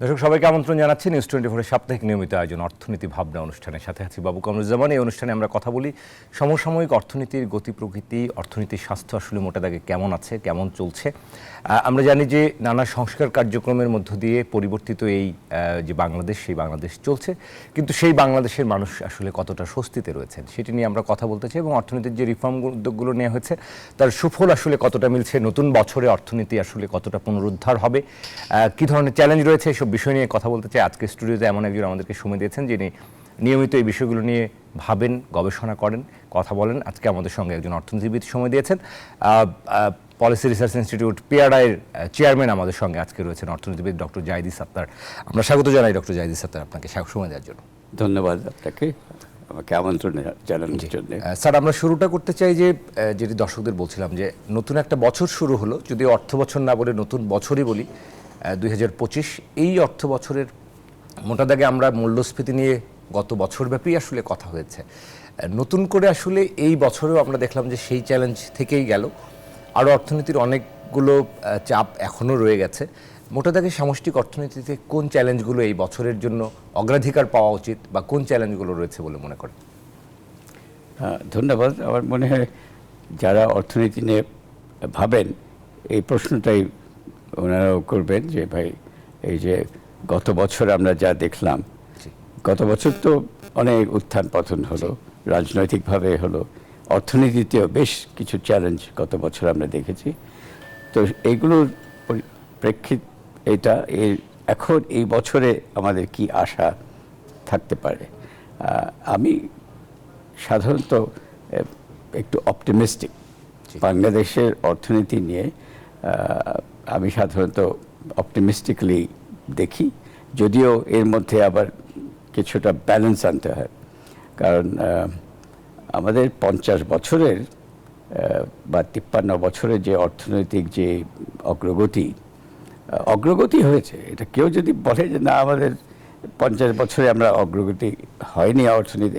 দর্শক সবাইকে আমন্ত্রণ জানাচ্ছি নিউজ 24 সাপ্তাহিক নিয়মিত আয়োজন অর্থনীতি ভাবনা অনুষ্ঠানের সাথে আছি বাবু কামরুজ্জামান। এই অনুষ্ঠানে আমরা কথা বলি সমসাময়িক অর্থনীতির গতি প্রকৃতি, অর্থনীতির স্বাস্থ্য আসলে মোটা দাগে কেমন আছে, কেমন চলছে। আমরা জানি যে নানা সংস্কার কার্যক্রমের মধ্য দিয়ে পরিবর্তিত এই যে বাংলাদেশ, সেই বাংলাদেশ চলছে, কিন্তু সেই বাংলাদেশের মানুষ আসলে কতটা স্বস্তিতে রয়েছেন সেটি নিয়ে আমরা কথা বলতে চাই এবং অর্থনীতির যে রিফর্ম উদ্যোগগুলো নেওয়া হয়েছে তার সুফল আসলে কতটা মিলছে, নতুন বছরে অর্থনীতি আসলে কতটা পুনরুদ্ধার হবে, কী ধরনের চ্যালেঞ্জ রয়েছে, এসব বিষয় নিয়ে কথা বলতে চাই। আজকে স্টুডিওতে এমন একজন আমাদেরকে সময় দিয়েছেন যিনি নিয়মিত এই বিষয়গুলো নিয়ে ভাবেন, গবেষণা করেন, কথা বলেন। আজকে আমাদের সঙ্গে একজন অর্থনীতিবিদ সময় দিয়েছেন। পলিসি রিসার্চ ইনস্টিটিউট পিআরআইয়ের চেয়ারম্যান আমাদের সঙ্গে আজকে রয়েছেন অর্থনীতিবিদ ডক্টর জাহিদী সাত্তার। আমরা স্বাগত জানাই ডক্টর জাহিদী সাত্তার, আপনাকে সময় দেওয়ার জন্য। ধন্যবাদ আপনাকে আমাকে আমন্ত্রণ জানানোর জন্য। স্যার, আমরা শুরুটা করতে চাই যে যেটি দর্শকদের বলছিলাম যে নতুন একটা বছর শুরু হলো, যদি অর্থ বছর না বলে নতুন বছরই বলি, 2025। এই অর্থ বছরের মোটা দাগে আমরা মূল্যস্ফীতি নিয়ে গত বছরব্যাপী আসলে কথা হয়েছে। নতুন করে আসলে এই বছরেও আমরা দেখলাম যে সেই চ্যালেঞ্জ থেকেই গেল, আরও অর্থনীতির অনেকগুলো চাপ এখনও রয়ে গেছে। মোটা দাগে সামষ্টিক অর্থনীতিতে কোন চ্যালেঞ্জগুলো এই বছরের জন্য অগ্রাধিকার পাওয়া উচিত বা কোন চ্যালেঞ্জগুলো রয়েছে বলে মনে করেন? ধন্যবাদ। আমার মনে হয় যারা অর্থনীতি নিয়ে ভাবেন এই প্রশ্নটাই ওনারাও করবেন যে ভাই এই যে গত বছর আমরা যা দেখলাম, গত বছর তো অনেক উত্থান পতন হলো, রাজনৈতিকভাবে হলো, অর্থনীতিতেও বেশ কিছু চ্যালেঞ্জ গত বছর আমরা দেখেছি। তো এইগুলোর প্রেক্ষিত এটা এখন এই বছরে আমাদের কি আশা থাকতে পারে। আমি সাধারণত একটু অপটিমিস্টিক বাংলাদেশের অর্থনীতি নিয়ে। আমি সাধারণত অপটিমিস্টিকলি দেখি, যদিও এর মধ্যে আবার কিছুটা ব্যালেন্স আনতে হয়। কারণ আমাদের 50 বছরের বা 53 বছরের যে অর্থনৈতিক যে অগ্রগতি হয়েছে, এটা কেউ যদি বলে যে না আমাদের 50 বছরে আমরা অগ্রগতি হয়নি অর্থনীতি,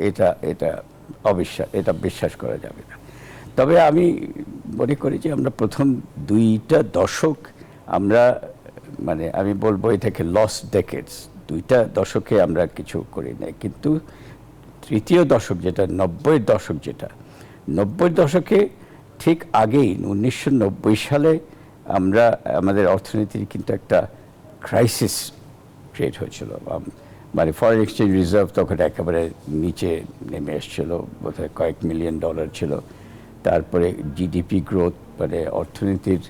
এটা বিশ্বাস করা যাবে না। তবে আমি মনে করি যে আমরা প্রথম 2টা দশক আমরা আমি বলবো এটাকে লস্ট ডেকেডস, 2টা দশকে আমরা কিছু করি নাই। কিন্তু তৃতীয় দশক যেটা 90-এর দশক, যেটা 90-এর দশকে ঠিক আগেই 1990 সালে আমাদের অর্থনীতির কিন্তু একটা ক্রাইসিস ক্রিয়েট হয়েছিল। ফরেন এক্সচেঞ্জ রিজার্ভ তখন একেবারে নিচে নেমে এসেছিল, বোধহয় কয়েক মিলিয়ন ডলার ছিল। তারপরে জিডিপি গ্রোথ, অর্থনীতির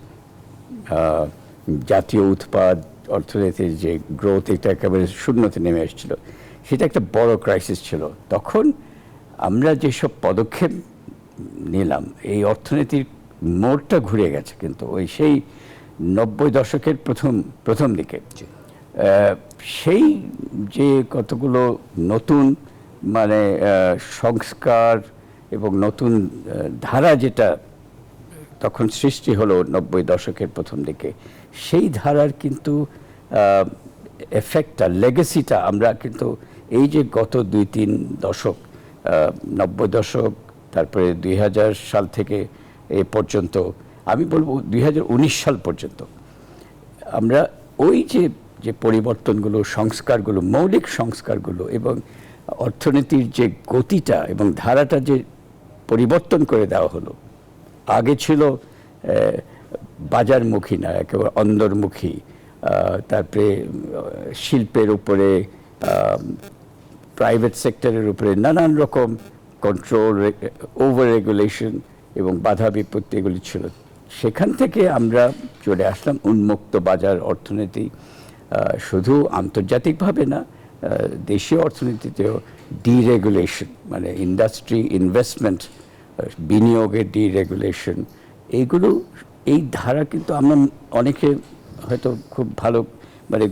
জাতীয় উৎপাদ, অর্থনীতির যে গ্রোথ, এটা একেবারে শূন্যতে নেমে এসেছিল। সেটা একটা বড় ক্রাইসিস ছিল। তখন আমরা যেসব পদক্ষেপ নিলাম, এই অর্থনীতির মোড়টা ঘুরে গেছে কিন্তু সেই 90 দশকের প্রথম দিকে। সেই যে কতগুলো নতুন সংস্কার এবং নতুন ধারা যেটা তখন সৃষ্টি হলো 90 দশকের প্রথম দিকে, সেই ধারার কিন্তু এফেক্টটা, লেগেসিটা আমরা কিন্তু এই যে গত 2-3 দশক, 90 দশক, তারপরে 2000 সাল থেকে এ পর্যন্ত, আমি বলবো 2019 সাল পর্যন্ত, আমরা ওই যে পরিবর্তনগুলো, সংস্কারগুলো, মৌলিক সংস্কারগুলো এবং অর্থনীতির যে গতিটা এবং ধারাটা যে পরিবর্তন করে দেওয়া হলো। আগে ছিল বাজারমুখী না, একেবারে অন্দরমুখী। তারপরে শিল্পের উপরে, প্রাইভেট সেক্টরের উপরে নানান রকম কন্ট্রোল, ওভার রেগুলেশন এবং বাধা বিপত্তি এগুলি ছিল। সেখান থেকে আমরা চলে আসলাম উন্মুক্ত বাজার অর্থনীতি। শুধু আন্তর্জাতিকভাবে না, দেশীয় অর্থনীতিতেও ডিরেগুলেশন, ইন্ডাস্ট্রি, ইনভেস্টমেন্ট, বিনিয়োগের ডিরেগুলেশন, এই ধারা কিন্তু আমরা অনেকে হয়তো খুব ভালো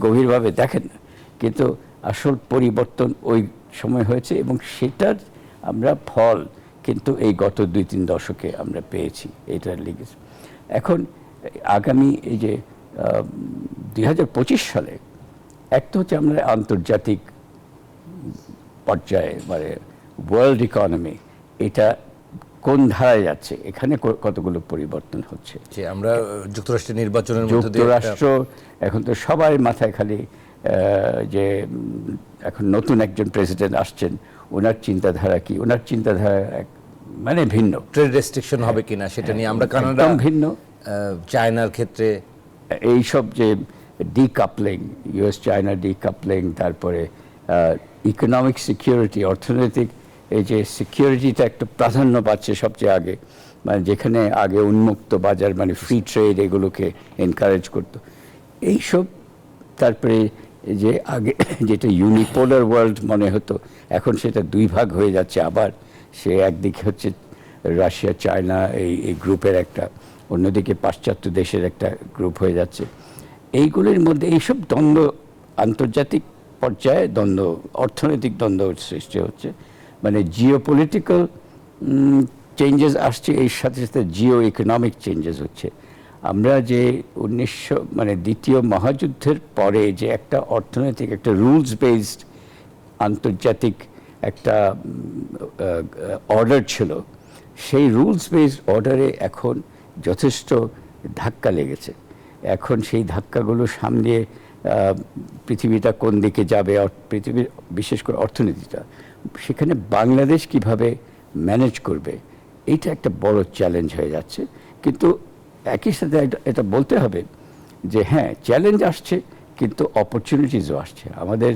গভীরভাবে দেখেন না, কিন্তু আসল পরিবর্তন ওই সময় হয়েছে এবং সেটার আমরা ফল কিন্তু এই গত 2-3 দশকে আমরা পেয়েছি। এটা লেগেছে। এখন আগামী এই যে 2025 সালে, একটা হচ্ছে আমরা আন্তর্জাতিক পর্যায়ে ওয়ার্ল্ড ইকোনমি, এটা কোন ধারায় যাচ্ছে, এখানে কতগুলো পরিবর্তন হচ্ছে। আমরা যুক্তরাষ্ট্রের নির্বাচনের যুক্তরাষ্ট্র এখন তো সবাই মাথায় খালি যে এখন নতুন একজন প্রেসিডেন্ট আসছেন, ওনার চিন্তাধারা কি, ওনার চিন্তাধারা মানে ভিন্ন। ট্রেড রেস্ট্রিকশন হবে কিনা সেটা নিয়ে আমরা কানাডা, একদম ভিন্ন। চায়নার ক্ষেত্রে এইসব যে ডিকাপলিং, ইউএস চায়না ডিকাপলিং, তারপরে ইকোনমিক সিকিউরিটি, অর্থনৈতিক এই যে সিকিউরিটিটা একটা প্রাধান্য পাচ্ছে সবচেয়ে আগে, মানে যেখানে আগে উন্মুক্ত বাজার মানে ফ্রি ট্রেড এগুলোকে এনকারেজ করতো এইসব। তারপরে যে আগে যেটা ইউনিপোলার ওয়ার্ল্ড মনে হতো, এখন সেটা দুই ভাগ হয়ে যাচ্ছে আবার। সে একদিকে হচ্ছে রাশিয়া চায়না এই গ্রুপের একটা, অন্যদিকে পাশ্চাত্য দেশের একটা গ্রুপ হয়ে যাচ্ছে। এইগুলির মধ্যে এইসব দ্বন্দ্ব, আন্তর্জাতিক পর্যায়ে দ্বন্দ্ব, অর্থনৈতিক দ্বন্দ্ব সৃষ্টি হচ্ছে, মানে জিওপলিটিক্যাল চেঞ্জেস আসছে, এর সাথে সাথে জিও ইকোনমিক চেঞ্জেস হচ্ছে। আমরা যে 1900 মানে দ্বিতীয় মহাযুদ্ধের পরে যে একটা অর্থনৈতিক একটা রুলস বেসড আন্তর্জাতিক একটা অর্ডার ছিল, সেই রুলস বেসড অর্ডারে এখন যথেষ্ট ধাক্কা লেগেছে। এখন সেই ধাক্কাগুলো সামনে পৃথিবীটা কোন দিকে যাবে, পৃথিবীর বিশেষ করে অর্থনীতিটা, সেখানে বাংলাদেশ কিভাবে ম্যানেজ করবে, এইটা একটা বড় চ্যালেঞ্জ হয়ে যাচ্ছে। কিন্তু একই সাথে এটা বলতে হবে যে হ্যাঁ, চ্যালেঞ্জ আসছে কিন্তু অপরচুনিটিসও আসছে, আমাদের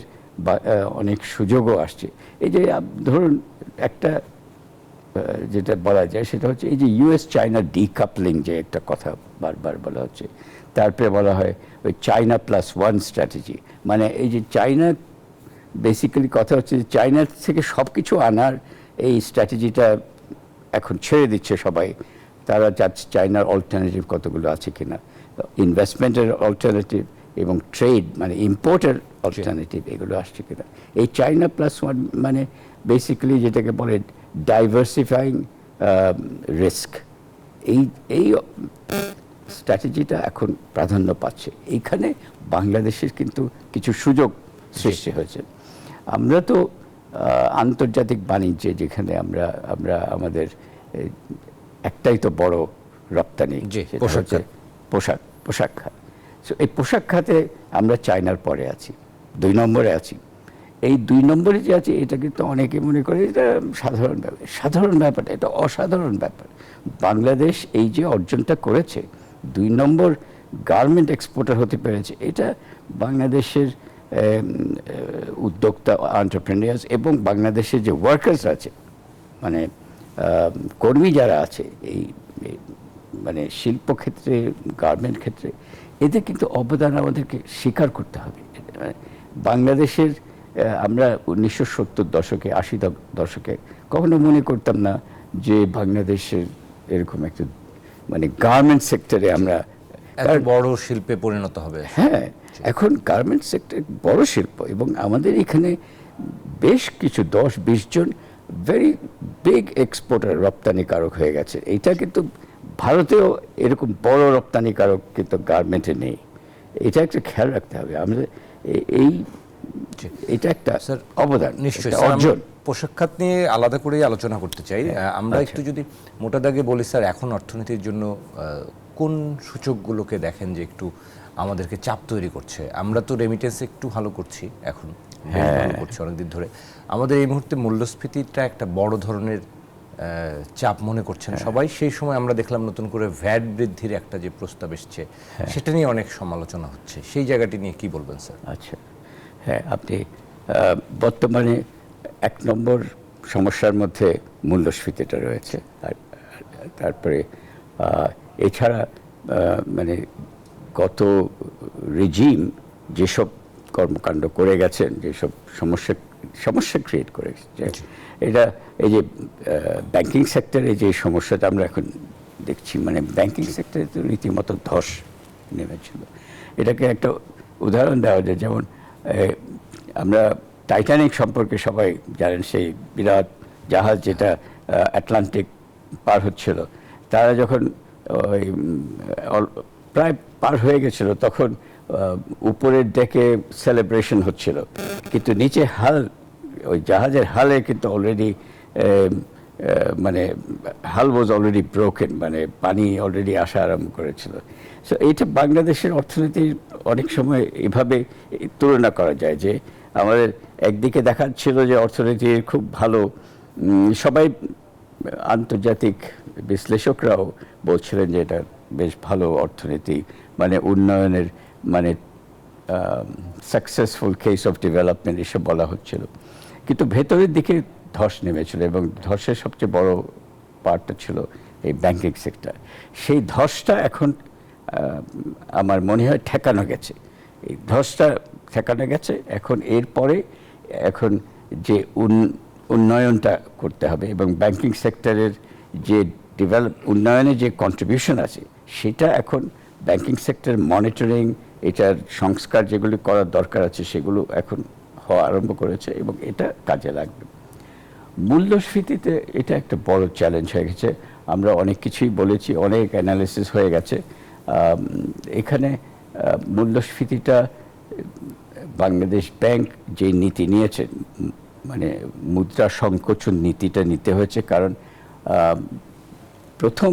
অনেক সুযোগও আসছে। এই যে ধরুন একটা যেটা বলা যায় সেটা হচ্ছে এই যে ইউএস চায়না ডিকাপলিং যে একটা কথা বারবার বলা হচ্ছে, তারপরে বলা হয় ওই চায়না প্লাস ওয়ান স্ট্র্যাটেজি, মানে এই যে চায়না বেসিক্যালি কথা হচ্ছে যে চায়নার থেকে সব কিছু আনার এই স্ট্র্যাটেজিটা এখন ছেড়ে দিচ্ছে সবাই। তারা যাচ্ছে চায়নার অল্টারনেটিভ কতগুলো আছে কিনা, ইনভেস্টমেন্টের অল্টারনেটিভ এবং ট্রেড মানে ইম্পোর্টের অল্টারনেটিভ এগুলো আসছে কিনা। এই চায়না প্লাস ওয়ান মানে বেসিক্যালি যেটাকে বলে ডাইভার্সিফাইং রিস্ক, এই স্ট্র্যাটেজিটা এখন প্রাধান্য পাচ্ছে। এইখানে বাংলাদেশের কিন্তু কিছু সুযোগ সৃষ্টি হয়েছে। আমরা তো আন্তর্জাতিক বাণিজ্যে যেখানে আমরা আমাদের একটাই তো বড় রপ্তানি, সেটা হচ্ছে পোশাক খাত। সো এই পোশাক খাতে আমরা চায়নার পরে আছি, 2 নম্বরে আছি। এই 2 নম্বরে যে আছে এটা কিন্তু অনেকে মনে করে এটা সাধারণ ব্যাপার। সাধারণ ব্যাপারটা এটা অসাধারণ ব্যাপার। বাংলাদেশ এই যে অর্জনটা করেছে, 2 নম্বর গার্মেন্ট এক্সপোর্টার হতে পেরেছে, এটা বাংলাদেশের উদ্যোক্তা এন্টারপ্রেনিয়ার্স এবং বাংলাদেশের যে ওয়ার্কার্স আছে, মানে কর্মী যারা আছে এই মানে শিল্পক্ষেত্রে, গার্মেন্ট ক্ষেত্রে, এদের কিন্তু অবদান আমাদেরকে স্বীকার করতে হবে। বাংলাদেশের আমরা 1970 দশকে 80 দশকে কখনো মনে করতাম না যে বাংলাদেশের এরকম একটা মানে গার্মেন্ট সেক্টরে আমরা বড় শিল্পে পরিণত হবে। হ্যাঁ, এখন গার্মেন্ট সেক্টর বড় শিল্প এবং আমাদের এখানে বেশ কিছু 10-20 জন ভেরি বিগ এক্সপোর্টার, রপ্তানিকারক হয়ে গেছে। এইটা কিন্তু ভারতেও এরকম বড় রপ্তানিকারক কিন্তু গার্মেন্টে নেই। এটা একটা খেয়াল রাখতে হবে আমাদের। এটা একটা অবদান, নিশ্চয়ই অর্জন। পোশাক খাত নিয়ে আলাদা করেই আলোচনা করতে চাই। আমরা একটু যদি মোটা দাগে বলি স্যার, এখন অর্থনীতির জন্য কোন সূচকগুলোকে দেখেন যে একটু আমাদেরকে চাপ তৈরি করছে? আমরা তো রেমিটেন্স একটু ভালো করছি, এখন ভালো করছি অনেকদিন ধরে। আমাদের এই মুহূর্তে মূল্যস্ফীতিটা একটা বড় ধরনের চাপ মনে করছেন সবাই। সেই সময় আমরা দেখলাম নতুন করে ভ্যাট বৃদ্ধির একটা যে প্রস্তাব এসছে, সেটা নিয়ে অনেক সমালোচনা হচ্ছে। সেই জায়গাটি নিয়ে কি বলবেন স্যার? আচ্ছা, হ্যাঁ, আপনি বর্তমানে 1 নম্বর সমস্যার মধ্যে মূল্যস্ফীতিটা রয়েছে। আর তারপরে এছাড়া মানে গত রেজিম যেসব কর্মকাণ্ড করে গেছেন, যেসব সমস্যা ক্রিয়েট করে এটা, এই যে ব্যাংকিং সেক্টরে যে সমস্যাটা আমরা এখন দেখছি, মানে ব্যাংকিং সেক্টরে তো রীতিমতো ধস নেমেছিল। এটাকে একটা উদাহরণ দেওয়া যায়, যেমন আমরা টাইটানিক সম্পর্কে সবাই জানেন, সেই বিরাট জাহাজ যেটা আটলান্টিক পার হচ্ছিল। তারা যখন প্রায় পার হয়ে গেছিল, তখন উপরের ডেকে সেলিব্রেশন হচ্ছিল, কিন্তু নিচে হাল, ওই জাহাজের হালে কিন্তু অলরেডি মানে হাল ওয়াজ অলরেডি ব্রোকেন, মানে পানি অলরেডি আসা আরম্ভ করেছিল। সো এইটা বাংলাদেশের অর্থনীতির অনেক সময় এভাবে তুলনা করা যায় যে আমাদের একদিকে দেখাচ্ছিল যে অর্থনীতির খুব ভালো, সবাই আন্তর্জাতিক বিশ্লেষকরাও বলছিলেন যে এটা বেশ ভালো অর্থনীতি, মানে উন্নয়নের মানে সাকসেসফুল কেস অফ ডেভেলপমেন্ট এসব বলা হচ্ছিল। কিন্তু ভেতরের দিকে ধস নেমেছিল এবং ধসের সবচেয়ে বড় পার্টটা ছিল এই ব্যাংকিং সেক্টর। সেই ধসটা এখন আমার মনে হয় ঠেকানো গেছে, এই ধসটা ঠেকানো গেছে। এখন এরপরে এখন যে উন্নয়নটা করতে হবে এবং ব্যাংকিং সেক্টরের যে উন্নয়নের যে কন্ট্রিবিউশন আছে সেটা এখন ব্যাংকিং সেক্টর মনিটরিং, এটার সংস্কার যেগুলি করার দরকার আছে সেগুলো এখন হওয়া আরম্ভ করেছে এবং এটা কাজে লাগবে। মূল্যস্ফীতিতে এটা একটা বড় চ্যালেঞ্জ হয়ে গেছে। আমরা অনেক কিছুই বলেছি, অনেক অ্যানালিসিস হয়ে গেছে। এখানে মূল্যস্ফীতিটা বাংলাদেশ ব্যাংক যে নীতি নিয়েছে, মানে মুদ্রা সংকোচন নীতিটা নিতে হয়েছে, কারণ প্রথম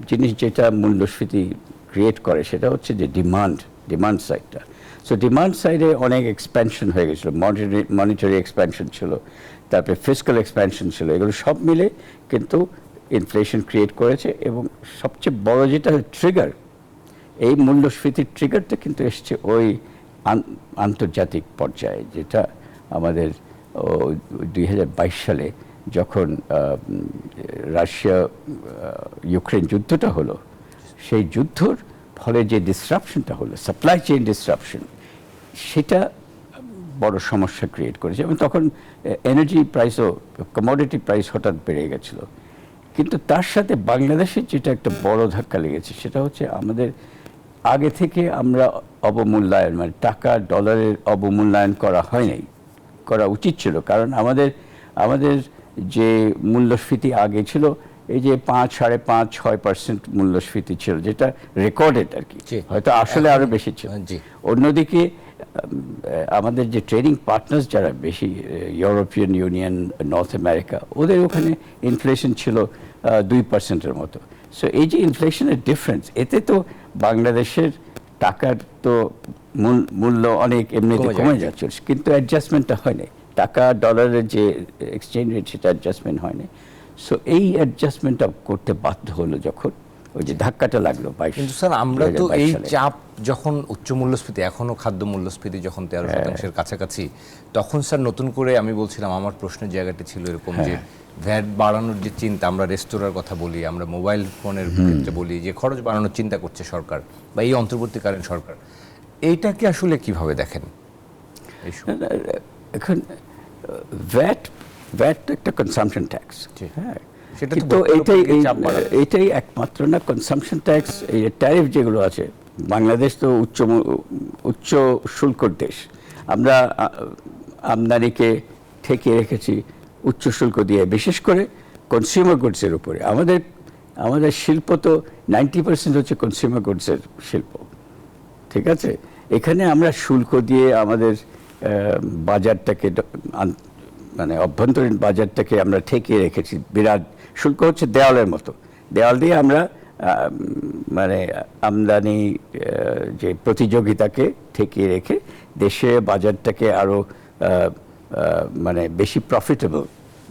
জিনিস যেটা মূল্যস্ফীতি ক্রিয়েট করে সেটা হচ্ছে যে ডিমান্ড সাইডটা। সো ডিমান্ড সাইডে অনেক এক্সপ্যানশন হয়ে গেছিলো, মনিটারি এক্সপ্যানশন ছিল, তারপরে ফিসক্যাল এক্সপ্যানশন ছিল, এগুলো সব মিলে কিন্তু ইনফ্লেশন ক্রিয়েট করেছে। এবং সবচেয়ে বড় যেটা ট্রিগার, এই মূল্যস্ফীতির ট্রিগারটা কিন্তু এসছে ওই আন্তর্জাতিক পর্যায়ে, যেটা আমাদের 2022 সালে যখন রাশিয়া ইউক্রেন যুদ্ধটা হলো, সেই যুদ্ধর ফলে যে ডিসরাপশনটা হলো, সাপ্লাই চেইন ডিসরাপশন, সেটা বড় সমস্যা ক্রিয়েট করেছে। এবং তখন এনার্জি প্রাইসও, কমোডিটি প্রাইস হঠাৎ বেড়ে গেছিলো। কিন্তু তার সাথে বাংলাদেশের যেটা একটা বড় ধাক্কা লেগেছে সেটা হচ্ছে আমাদের আগে থেকে আমরা অবমূল্যায়ন, মানে টাকা ডলারের অবমূল্যায়ন করা হয় নাই, করা উচিত ছিল। কারণ আমাদের যে মূল্যস্ফীতি আগে ছিল এই যে 5, 5.5, 6% মূল্যস্ফীতি ছিল, যেটা রেকর্ডেড আর কি, হয়তো আসলে আরো বেশি ছিল। অন্যদিকে আমাদের যে ট্রেডিং পার্টনার্স যারা বেশি, ইউরোপিয়ান ইউনিয়ন, নর্থ আমেরিকা, ওদের ওখানে ইনফ্লেশন ছিল 2%-এর মতো। সো এই যে ইনফ্লেশনের ডিফারেন্স, এতে তো বাংলাদেশের টাকার তো মূল্য অনেক এমনিতে কমে যাচ্ছে, কিন্তু অ্যাডজাস্টমেন্টটা হয়নি। টাকা ডলারের যে এক্সচেঞ্জ রেট সেটা অ্যাডজাস্টমেন্ট হয়নি। সো এই অ্যাডজাস্টমেন্টটা করতে বাধ্য হলো যখন ওই যে ধাক্কাটা লাগলো। কিন্তু স্যার আমরা তো এই চাপ যখন উচ্চ মূল্যস্ফীতি, এখনো খাদ্য মূল্যস্ফীতি যখন 13%-এর কাছাকাছি, তখন স্যার নতুন করে আমি বলছিলাম, আমার প্রশ্নের জায়গাটি ছিল এরকম যে ভ্যাট বাড়ানোর যে চিন্তা, আমরা রেস্তোরাঁর কথা বলি, আমরা মোবাইল ফোনের ক্ষেত্রে বলি যে খরচ বাড়ানোর চিন্তা করছে সরকার বা এই অন্তর্বর্তীকালীন সরকার, এইটাকে আসলে কিভাবে দেখেন? এখন ভ্যাট একটা কনসামশন ট্যাক্স, হ্যাঁ, কিন্তু এইটাই একমাত্র না। কনসামশন ট্যাক্স, এই ট্যারিফ যেগুলো আছে, বাংলাদেশ তো উচ্চ শুল্কর দেশ। আমরা আমদানিকে ঠেকিয়ে রেখেছি উচ্চ শুল্ক দিয়ে, বিশেষ করে কনজিউমার গুডসের উপরে। আমাদের শিল্প তো 90% হচ্ছে কনজিউমার গুডসের শিল্প, ঠিক আছে? এখানে আমরা শুল্ক দিয়ে আমাদের বাজারটাকে, মানে অভ্যন্তরীণ বাজারটাকে আমরা ঠেকিয়ে রেখেছি। বিরাট শুল্ক হচ্ছে দেওয়ালের মতো, দেওয়াল দিয়ে আমরা মানে আমদানি যে প্রতিযোগিতাকে ঠেকিয়ে রেখে দেশে বাজারটাকে আরও মানে বেশি প্রফিটেবল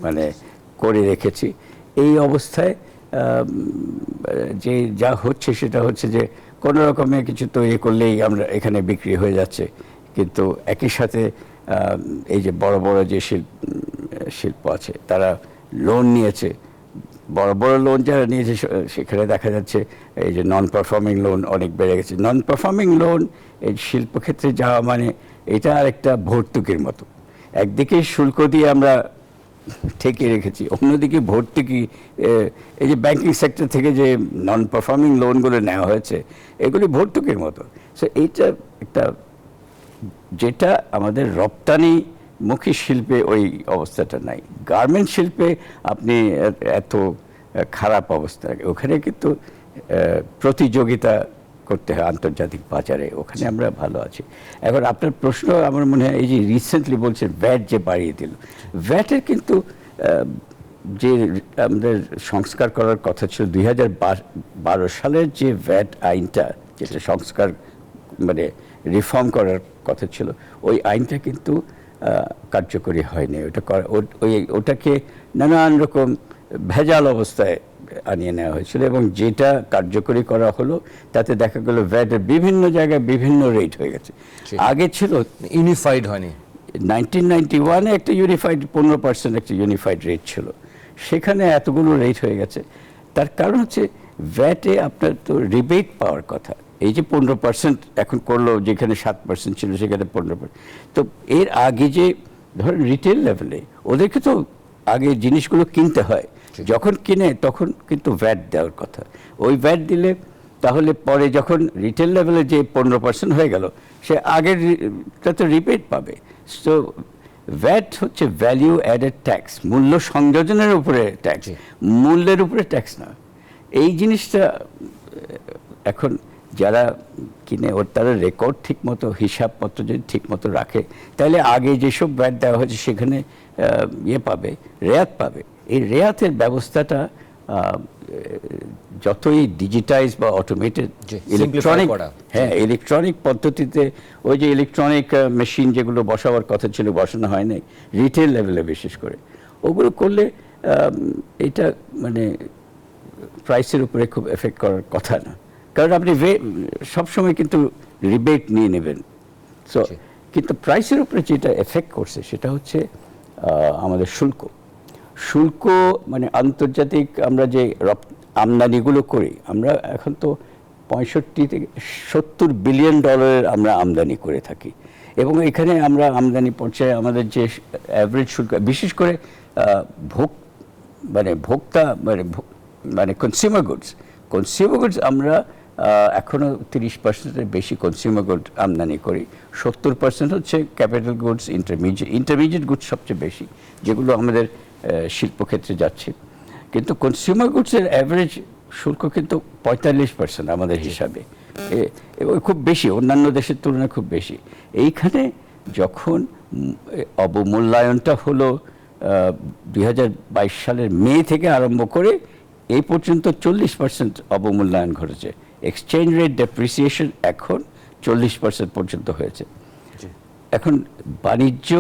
মানে করে রেখেছি। এই অবস্থায় যে যা হচ্ছে সেটা হচ্ছে যে কোনো রকমের কিছু তৈরি করলেই আমরা এখানে বিক্রি হয়ে যাচ্ছে। কিন্তু একই সাথে এই যে বড় বড় যে শিল্প আছে তারা লোন নিয়েছে, বড় বড় লোন যারা নিয়েছে সেখানে দেখা যাচ্ছে এই যে নন পারফর্মিং লোন অনেক বেড়ে গেছে। নন পারফর্মিং লোন এই শিল্পক্ষেত্রে যাওয়া মানে এটা আর একটা ভর্তুকির মতো। একদিকে শুল্ক দিয়ে আমরা ঠেকিয়ে রেখেছি, অন্যদিকে ভর্তুকি, এই যে ব্যাংকিং সেক্টর থেকে যে নন পারফর্মিং লোনগুলো নেওয়া হয়েছে এগুলি ভর্তুকির মতো। সো এইটা একটা, যেটা আমাদের রপ্তানিমুখী শিল্পে ওই অবস্থাটা নাই। গার্মেন্ট শিল্পে আপনি এত খারাপ অবস্থা, ওখানে কিন্তু প্রতিযোগিতা করতে হয় আন্তর্জাতিক বাজারে, ওখানে আমরা ভালো আছি। এখন আপনার প্রশ্ন আমার মনে হয় এই যে রিসেন্টলি বলছেন ভ্যাট যে বাড়িয়ে দিল, ভ্যাটের কিন্তু যে আমাদের সংস্কার করার কথা ছিল 2012 সালের যে ভ্যাট আইনটা, যেটা সংস্কার মানে রিফর্ম করার কথা ছিল, ওই আইনটা কিন্তু কার্যকরী হয়নি। ওটাকে নানান রকম ভেজাল অবস্থায় আনিয়ে নেওয়া হয়েছিল, এবং যেটা কার্যকরী করা হলো তাতে দেখা গেল ভ্যাটের বিভিন্ন জায়গায় বিভিন্ন রেট হয়ে গেছে। আগে ছিল ইউনিফাইড হয়নি। 1991-এ একটা ইউনিফাইড 15% একটা ইউনিফাইড রেট ছিল, সেখানে এতগুলো রেট হয়ে গেছে। তার কারণ হচ্ছে ভ্যাটে আপনার তো রিবেট পাওয়ার কথা, এই যে 15% এখন করলো, যেখানে 7% ছিল সেখানে 15%। তো এর আগে যে ধরেন রিটেল লেভেলে ওদেরকে তো আগে জিনিসগুলো কিনতে হয়, যখন কিনে তখন কিন্তু ভ্যাট দেওয়ার কথা। ওই ভ্যাট দিলে তাহলে পরে যখন রিটেল লেভেলে যে 15% হয়ে গেল, সে আগের তো রিবেট পাবে। সো ভ্যাট হচ্ছে ভ্যালিউ অ্যাডেড ট্যাক্স, মূল্য সংযোজনের উপরে ট্যাক্স, মূল্যের উপরে ট্যাক্স না। এই জিনিসটা এখন যারা কিনে তারা রেকর্ড ঠিক মতো, হিসাবপত্র যদি ঠিক মতো রাখে, তাহলে আগে যেসব ভ্যাট দেওয়া হয়েছে সেখানে পাবে, রেয়াত পাবে। এই রেয়াতের ব্যবস্থাটা যতই ডিজিটাইজ বা অটোমেটেড ইলেকট্রনিক, ইলেকট্রনিক পদ্ধতিতে, ওই যে ইলেকট্রনিক মেশিন যেগুলো বসাবার কথা ছিল বসানো হয় নাই রিটেল লেভেলে, বিশেষ করে ওগুলো করলে এটা মানে প্রাইসের উপরে খুব এফেক্ট করার কথা না, কারণ আপনি সবসময় কিন্তু রিবেট নিয়ে নেবেন। সো কিন্তু প্রাইসের উপরে যেটা এফেক্ট করছে সেটা হচ্ছে আমাদের শুল্ক, মানে আন্তর্জাতিক আমরা যে আমদানিগুলো করি, আমরা এখন তো 65 থেকে 70 বিলিয়ন ডলারের আমরা আমদানি করে থাকি, এবং এখানে আমরা আমদানি পর্যায়ে আমাদের যে অ্যাভারেজ শুল্ক, বিশেষ করে ভোক্তা মানে কনজিউমার গুডস আমরা এখনও 30%-এর বেশি কনজিউমার গুড আমদানি করি। 70% হচ্ছে ক্যাপিটাল গুডস, ইন্টারমিডিয়েট গুডস সবচেয়ে বেশি, যেগুলো আমাদের শিল্পক্ষেত্রে যাচ্ছে। কিন্তু কনজিউমার গুডসের অ্যাভারেজ শুল্ক কিন্তু 45% আমাদের হিসাবে, এবং খুব বেশি, অন্যান্য দেশের তুলনায় খুব বেশি। এইখানে যখন অবমূল্যায়নটা হলো 2022 সালের মে থেকে আরম্ভ করে এই পর্যন্ত 40% অবমূল্যায়ন ঘটেছে। এক্সচেঞ্জ রেট ডেপ্রিসিয়েশন এখন 40% পর্যন্ত হয়েছে। এখন বাণিজ্য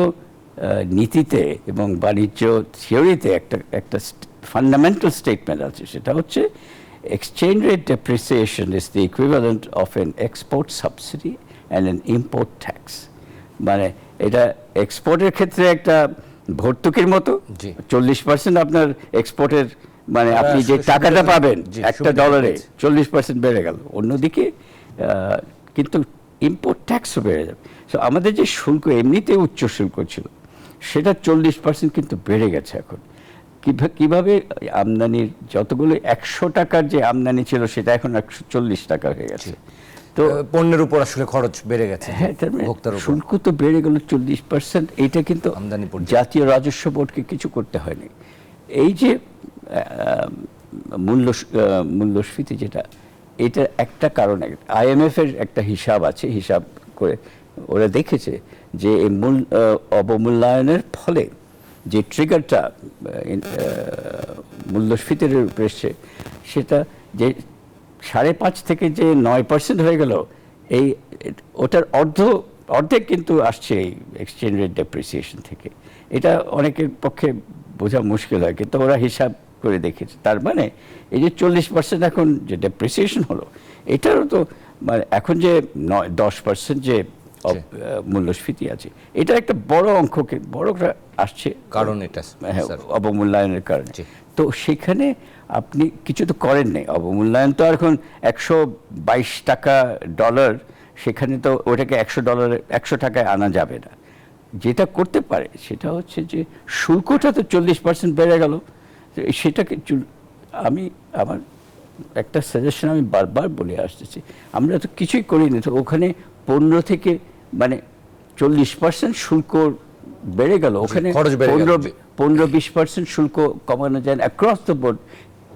নীতিতে এবং বাণিজ্য থিওরিতে একটা ফান্ডামেন্টাল স্টেটমেন্ট আছে, সেটা হচ্ছে exchange rate depreciation is the equivalent of N export subsidy and N import tax. মানে এটা এক্সপোর্টের ক্ষেত্রে একটা ভর্তুকির মতো, 40% আপনার এক্সপোর্টের মানে আপনি যে টাকাটা পাবেন একটা ডলারে 40% বেড়ে গেল, অন্যদিকে কিন্তু ইম্পোর্ট ট্যাক্সও বেড়ে যাবে। সো আমাদের যে শুল্ক এমনিতে উচ্চ শুল্ক ছিল, সেটা 40% কিন্তু বেড়ে গেছে এখন। কিভাবে আমদানির যতগুলো 100 টাকার যে আমদানি ছিল সেটা এখন 140 টাকা হয়ে গেছে। তো পণ্যের উপর আসলে খরচ বেড়ে গেছে, হ্যাঁ, শুল্ক তো বেড়ে গেল 40%। এটা কিন্তু জাতীয় রাজস্ব বোর্ডকে কিছু করতে হয়নি। এই যে মূল্যস্ফীতি যেটা, এটা একটা কারণ। IMF এর একটা হিসাব আছে, হিসাব করে ওরা দেখেছে যে এই অবমূল্যায়নের ফলে যে ট্রিগারটা মূল্যস্ফীতির উপরে এসছে, সেটা যে 5.5 থেকে যে 9% হয়ে গেল, ওটার অর্ধেক কিন্তু আসছে এই এক্সচেঞ্জ রেট ডেপ্রিসিয়েশন থেকে। এটা অনেকের পক্ষে বোঝা মুশকিল হয়, কিন্তু ওরা হিসাব করে দেখেছে। তার মানে এই যে 40% এখন যে ডেপ্রিসিয়েশন হলো, এটারও তো মানে এখন যে 10% যে মূল্যস্ফীতি আছে, এটা একটা বড় অঙ্ককে বড় আসছে, কারণ এটা অবমূল্যায়নের কারণে। তো সেখানে আপনি কিছু তো করেন নাই, অবমূল্যায়ন তো এখন 122 টাকা ডলার, সেখানে তো ওটাকে 100 টাকায় আনা যাবে না। যেটা করতে পারে সেটা হচ্ছে যে শুল্কটা তো 40% বেড়ে গেল, সেটাকে আমার একটা সাজেশন আমি বারবার বলে আসতেছি, আমরা তো কিছুই করিনি। তো ওখানে 15 থেকে মানে 40% শুল্ক বেড়ে গেল, ওখানে 15-20% শুল্ক কমানো যায় অ্যাক্রস দ্য বোর্ড।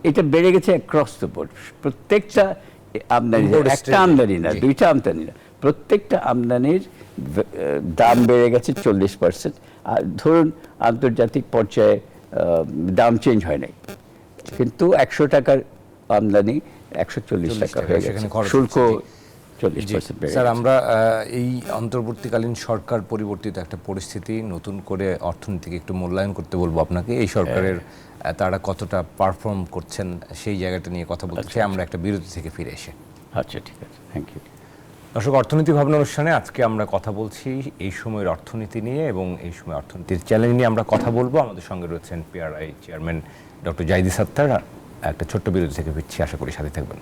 এটা বেড়ে গেছে অ্যাক্রস দ্য বোর্ড, প্রত্যেকটা আমদানি, একটা আমদানি না, দুইটা আমদানি না, প্রত্যেকটা আমদানির দাম বেড়ে গেছে 40%। আর ধরুন আন্তর্জাতিক পর্যায়ে দাম চেঞ্জ হয় নাই, কিন্তু 100 টাকার আমদানি 140 টাকা হয়ে গেছে, সেখানে খরচ শুল্ক হচ্ছে, 40% বেড়ে স্যার গেছে। আমরা এই অন্তর্বর্তীকালীন সরকার পরিবর্তিত একটা পরিস্থিতি, নতুন করে অর্থনীতিকে একটু মূল্যায়ন করতে বলবো আপনাকে। এই সরকারের তারা কতটা পারফর্ম করছেন সেই জায়গাটা নিয়ে কথা বলতে চাই আমরা একটা বিরতি থেকে ফিরে এসে। আচ্ছা, ঠিক আছে, থ্যাংক ইউ। দর্শক, অর্থনীতি ভাবনা অনুষ্ঠানে আজকে আমরা কথা বলছি এই সময়ের অর্থনীতি নিয়ে এবং এই সময় অর্থনীতির চ্যালেঞ্জ নিয়ে আমরা কথা বলবো। আমাদের সঙ্গে রয়েছেন PRI chairman doctor Zaidi Sattar. একটা ছোট্ট বিরতি থেকে ফিরছি, আশা করি সাথে থাকবেন।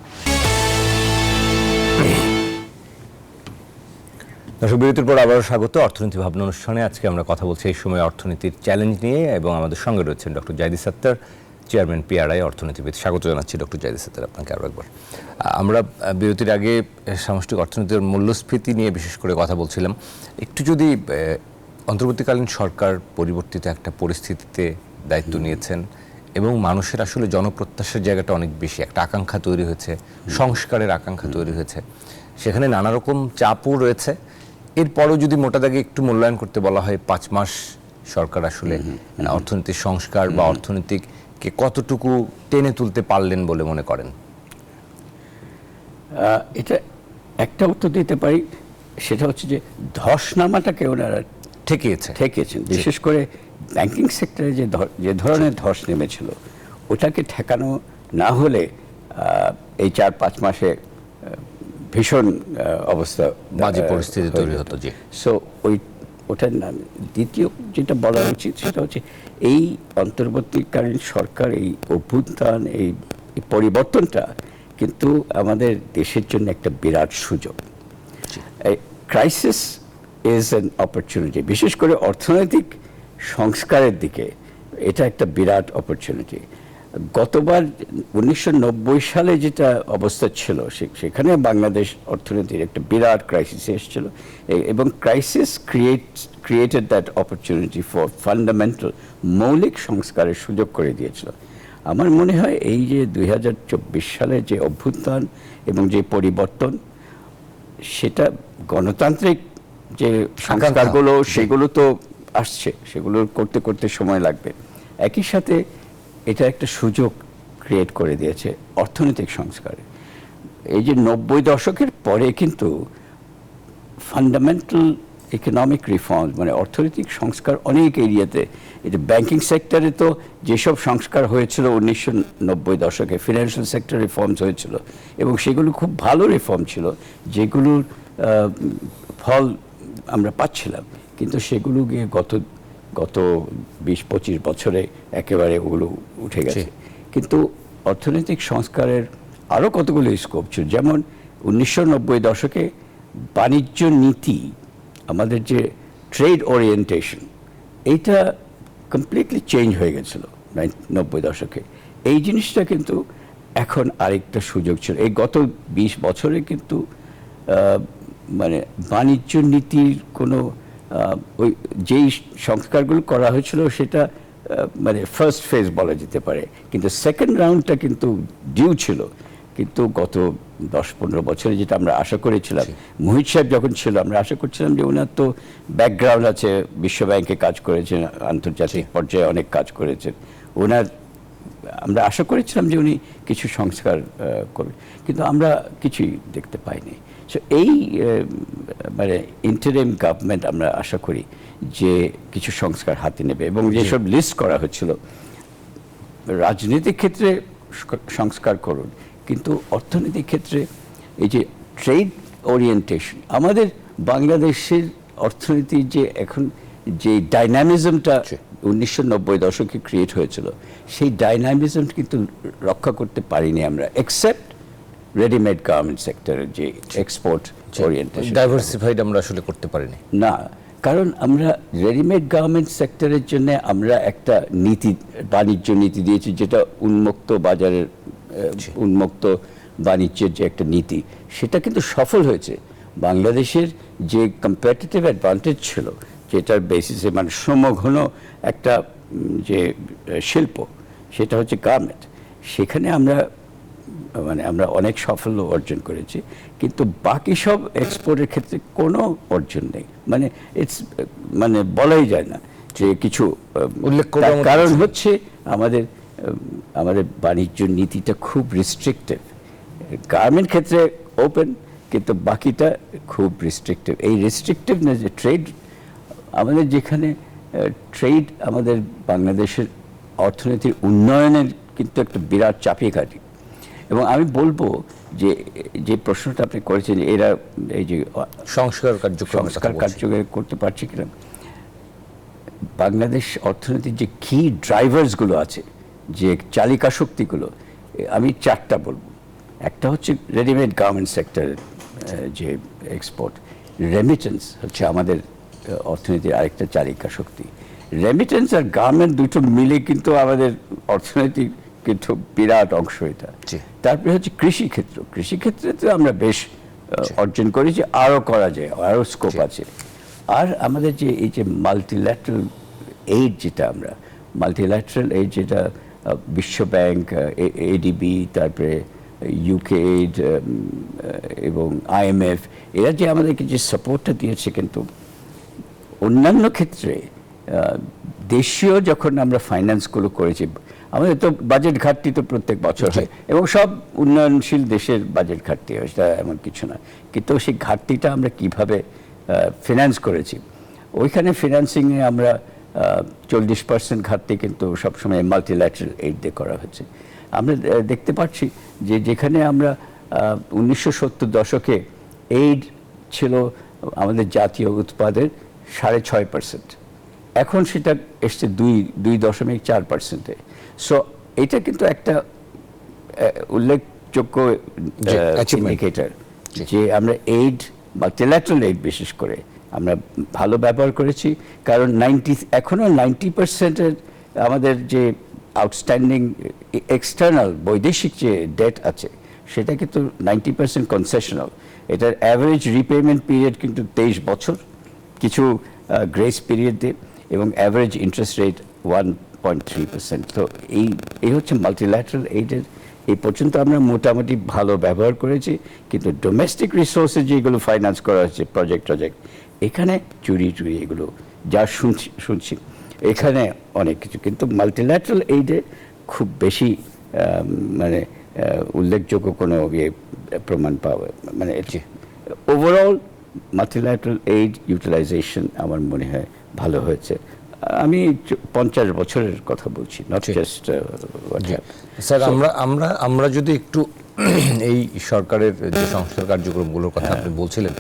দর্শক, বিরতির পর আবারও স্বাগত অর্থনীতি ভাবনা অনুষ্ঠানে। আজকে আমরা কথা বলছি এই সময় অর্থনীতির চ্যালেঞ্জ নিয়ে এবং আমাদের সঙ্গে রয়েছেন doctor Zaidi Sattar, chairman PRI অর্থনীতিবিদ। স্বাগত জানাচ্ছি ডক্টর জাইদি সাত্তার আপনাকে আরও একবার। আমরা বিরতির আগে সামষ্টিক অর্থনীতির মূল্যস্ফীতি নিয়ে বিশেষ করে কথা বলছিলাম। একটু যদি অন্তর্বর্তীকালীন সরকার পরিবর্তিত একটা পরিস্থিতিতে দায়িত্ব নিয়েছেন এবং মানুষের আসলে জনপ্রত্যাশার জায়গাটা অনেক বেশি, একটা আকাঙ্ক্ষা তৈরি হয়েছে, সংস্কারের আকাঙ্ক্ষা তৈরি হয়েছে, সেখানে নানা রকম চাপও রয়েছে। এরপরও যদি মোটা দাগে একটু মূল্যায়ন করতে বলা হয়, 5 মাস সরকার আসলে অর্থনীতির সংস্কার বা অর্থনীতিকে কতটুকু টেনে তুলতে পারলেন বলে মনে করেন? এটা একটা উত্তর দিতে পারি, সেটা হচ্ছে যে ধস নামাটাকে ওনারা ঠেকিয়েছেন। বিশেষ করে ব্যাংকিং সেক্টরে যে ধরনের ধস নেমেছিল, ওটাকে ঠেকানো না হলে এই 4-5 মাসে ভীষণ অবস্থা, বাজে পরিস্থিতি তৈরি হতো। জি, সো ওটার দ্বিতীয় যেটা বলা উচিত সেটা হচ্ছে এই অন্তর্বর্তীকালীন সরকার এই অভ্যুত্থান, এই পরিবর্তনটা কিন্তু আমাদের দেশের জন্য একটা বিরাট সুযোগ। ক্রাইসিস ইজ অ্যান অপরচুনিটি, বিশেষ করে অর্থনৈতিক সংস্কারের দিকে এটা একটা বিরাট অপরচুনিটি। গতবার 1990 সালে যেটা অবস্থা ছিল, সেখানে বাংলাদেশ অর্থনীতির একটা বিরাট ক্রাইসিস এসেছিল এবং crisis created that opportunity for fundamental, মৌলিক সংস্কারের সুযোগ করে দিয়েছিল। আমার মনে হয় এই যে 2024 সালে যে অভ্যুত্থান এবং যে পরিবর্তন, সেটা গণতান্ত্রিক যে সংস্কারগুলো সেগুলো তো আসছে, সেগুলো করতে করতে সময় লাগবে। একই সাথে এটা একটা সুযোগ ক্রিয়েট করে দিয়েছে অর্থনৈতিক সংস্কারে। এই যে 90 দশকের পরে কিন্তু ফান্ডামেন্টাল ইকোনমিক রিফর্ম, মানে অর্থনৈতিক সংস্কার অনেক এরিয়াতে, এই যে ব্যাংকিং সেক্টরে তো যেসব সংস্কার হয়েছিল 1990 দশকে, ফিনান্সিয়াল সেক্টর রিফর্মস হয়েছিল এবং সেগুলো খুব ভালো রিফর্ম ছিল, যেগুলোর ফল আমরা পাচ্ছিলাম, কিন্তু সেগুলো গিয়ে গত 20-25 বছরে একেবারে ওগুলো উঠে গেছে। কিন্তু অর্থনৈতিক সংস্কারের আরও কতগুলো স্কোপ ছিল, যেমন 1990 দশকে বাণিজ্য নীতি, আমাদের যে ট্রেড ওরিয়েন্টেশন, এইটা কমপ্লিটলি চেঞ্জ হয়ে গেছিল 90 দশকে। এই জিনিসটা কিন্তু এখন আরেকটা সুযোগ ছিল। এই গত 20 বছরে কিন্তু মানে বাণিজ্য নীতির কোনো ওই যেই সংস্কারগুলো করা হয়েছিল সেটা মানে ফার্স্ট ফেজ বলা যেতে পারে, কিন্তু সেকেন্ড রাউন্ডটা কিন্তু ডিউ ছিল। কিন্তু গত 10-15 বছরে যেটা আমরা আশা করেছিলাম, মোহিত সাহেব যখন ছিল, আমরা আশা করছিলাম যে ওনার তো ব্যাকগ্রাউন্ড আছে, বিশ্ব ব্যাংকে কাজ করেছেন, আন্তর্জাতিক পর্যায়ে অনেক কাজ করেছেন, আমরা আশা করেছিলাম যে উনি কিছু সংস্কার করবেন, কিন্তু আমরা কিছুই দেখতে পাইনি। সো এই মানে ইন্টারিম গভর্নমেন্ট আমরা আশা করি যে কিছু সংস্কার হাতে নেবে এবং যেসব লিস্ট করা হচ্ছিল, রাজনীতিক ক্ষেত্রে সংস্কার করুন, কিন্তু অর্থনৈতিক ক্ষেত্রে এই যে ট্রেড ওরিয়েন্টেশন, আমাদের বাংলাদেশের অর্থনীতির যে এখন যে ডাইনামিজমটা 1990 দশকে ক্রিয়েট হয়েছিল, সেই ডাইনামিজম কিন্তু রক্ষা করতে পারিনি আমরা, এক্সেপ্ট রেডিমেড গার্মেন্ট সেক্টরের যে এক্সপোর্ট ওরিয়েন্টেশন, ডাইভার্সিফাইড আমরা আসলে করতে পারিনি না। কারণ আমরা রেডিমেড গার্মেন্ট সেক্টরের জন্য আমরা একটা নীতি, বাণিজ্য নীতি দিয়েছি, যেটা উন্মুক্ত বাজারের, উন্মুক্ত বাণিজ্যের যে একটা নীতি, সেটা কিন্তু সফল হয়েছে। বাংলাদেশের যে কম্পিটিটিভ অ্যাডভান্টেজ ছিল, যেটার বেসিসে মানে শ্রমঘন একটা যে শিল্প, সেটা হচ্ছে গার্মেন্ট, সেখানে আমরা অনেক সাফল্য অর্জন করেছি, কিন্তু বাকি সব এক্সপোর্টের ক্ষেত্রে কোনো অর্জন নেই, মানে বলাই যায় না যে কিছু উল্লেখ করবো তার আমার কারণ কিছু। হচ্ছে আমাদের আমাদের বাণিজ্য নীতিটা খুব রিস্ট্রিক্টিভ। গার্মেন্ট ক্ষেত্রে ওপেন, কিন্তু বাকিটা খুব রিস্ট্রিক্টিভ। এই রিস্ট্রিক্টিভনেস যে ট্রেড, আমাদের যেখানে ট্রেড আমাদের বাংলাদেশের অর্থনীতির উন্নয়নের কিন্তু একটা বিরাট চাপিকাঠি। এবং আমি বলবো যে যে প্রশ্নটা আপনি করেছেন, এরা এই যে সংস্কার কার্যক্রমের কথা সংস্কার বলছি। কার্যকর করতে পারছে কিনা, বাংলাদেশ অর্থনীতির যে কি ড্রাইভার্সগুলো আছে, যে চালিকা শক্তিগুলো, আমি চারটা বলবো। একটা হচ্ছে রেডিমেড গার্মেন্ট সেক্টরের যে এক্সপোর্ট, রেমিটেন্স হচ্ছে আমাদের অর্থনীতির আরেকটা চালিকা শক্তি। রেমিটেন্স আর গার্মেন্ট দুটো মিলে কিন্তু আমাদের অর্থনীতির কিন্তু বিরাট অংশ এটা। জি। তারপরে হচ্ছে কৃষিক্ষেত্র। কৃষিক্ষেত্রে তো আমরা বেশ অর্জন করেছি, আরও করা যায়, আরও স্কোপ আছে। আর আমাদের যে এই যে মাল্টিল্যাটারাল এইড, যেটা আমরা মাল্টিল্যাটারাল এইড, যেটা বিশ্ব ব্যাংক, এডিবি, তারপরে ইউকে এইড এবং IMF, এরা যে আমাদেরকে যে সাপোর্টটা দিয়েছে, কিন্তু অন্যান্য ক্ষেত্রে দেশীয় যখন আমরা ফাইন্যান্সগুলো করেছি, আমাদের তো বাজেট ঘাটতি তো প্রত্যেক বছর হয়, এবং সব উন্নয়নশীল দেশের বাজেট ঘাটতি হয়, সেটা এমন কিছু না। কিন্তু সেই ঘাটতিটা আমরা কিভাবে ফিনান্স করেছি, ওইখানে ফিনান্সিংয়ে আমরা 40% ঘাটতি কিন্তু সবসময় মাল্টিল্যাটারাল এইড দিয়ে করা হচ্ছে। আমরা দেখতে পাচ্ছি যে যেখানে আমরা 1970 দশকে এইড ছিল আমাদের জাতীয় উৎপাদের 6.5%, এখন সেটা এসছে 2.4%। সো এটা কিন্তু একটা উল্লেখযোগ্য ইন্ডিকেটর যে আমরা এইড, মাল্টিল্যাটারাল এইড বিশেষ করে আমরা ভালো ব্যবহার করেছি। কারণ এখনো 90% আমাদের যে আউটস্ট্যান্ডিং এক্সটার্নাল বৈদেশিক যে ডেট আছে, সেটা কিন্তু 90% কনসেশনাল। এটার অ্যাভারেজ রিপেমেন্ট পিরিয়ড কিন্তু 23 বছর, কিছু গ্রেস পিরিয়ড দিয়ে, এবং অ্যাভারেজ ইন্টারেস্ট রেট 1.3%। তো এই হচ্ছে মাল্টিল্যাটারাল এইডের এই পর্যন্ত আমরা মোটামুটি ভালো ব্যবহার করেছি। কিন্তু ডোমেস্টিক রিসোর্সে যেগুলো ফাইন্যান্স করা হচ্ছে, প্রজেক্ট এখানে চুরি এগুলো যা শুনছি এখানে অনেক কিছু, কিন্তু মাল্টিল্যাটারাল এইডে খুব বেশি মানে উল্লেখযোগ্য কোনো প্রমাণ পাওয়া, মানে ওভারঅল মাল্টিল্যাটারাল এইড ইউটিলাইজেশন আমার মনে হয় ভালো হয়েছে। আমি 50 বছরের কথা বলছি, নট জাস্ট। স্যার, আমরা যদি একটু এই সরকারের যে সংস্কার কার্যক্রমগুলোর কথা আপনি বলছিলেন,